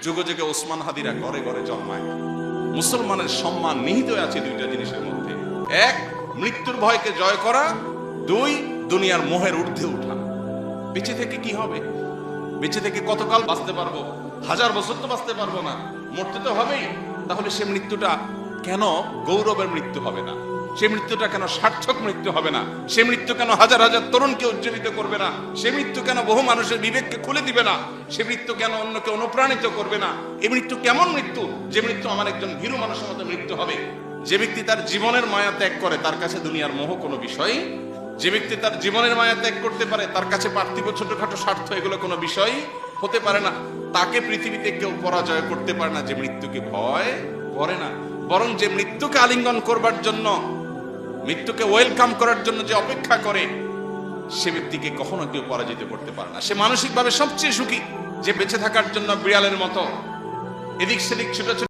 যুগে যুগে ওসমান হাদিরা ঘরে ঘরে জন্মায়। মুসলমানের সম্মান নিহিত আছে দুইটা জিনিসের মধ্যে, এক মৃত্যুর ভয়কে জয় করা, দুই দুনিয়ার মোহের ঊর্ধ্বে ওঠা। বেঁচে থেকে কি হবে? বেঁচে থেকে কতকাল বাঁচতে পারবো? 1000 বছর তো বাঁচতে পারবো না, মরতে তো হবেই। তাহলে সে মৃত্যুটা কেন গৌরবের মৃত্যু হবে না? সে মৃত্যুটা কেন সার্থক মৃত্যু হবে না? সে মৃত্যু কেন হাজার হাজার তরুণকে উজ্জীবিত করবে না? সে মৃত্যু কেন বহু মানুষের বিবেককে খুলে দিবে না? সে মৃত্যু কেন অন্যকে অনুপ্রাণিত করবে না? এই মৃত্যু কেমন মৃত্যু? যে মৃত্যু আমার একজন ভীরু মানুষের মতো মৃত্যু হবে। যে ব্যক্তি তার জীবনের মায়া ত্যাগ করে তার কাছে দুনিয়ার মোহ কোনো বিষয়। যে ব্যক্তি তার জীবনের মায়া ত্যাগ করতে পারে তার কাছে পার্থিব ছোটখাটো স্বার্থ এগুলো কোনো বিষয় হতে পারে না। তাকে পৃথিবীতে কেউ পরাজয় করতে পারে না যে মৃত্যুকে ভয় করে না। বরং যে মৃত্যুকে আলিঙ্গন করবার জন্য, মৃত্যুকে ওয়েলকাম করার জন্য যে অপেক্ষা করে, সে ব্যক্তিকে কখনো কেউ পরাজিত করতে পারে না। সে মানসিকভাবে সবচেয়ে সুখী, যে বেঁচে থাকার জন্য বিড়ালের মতো এদিক সেদিক ছোট ছোট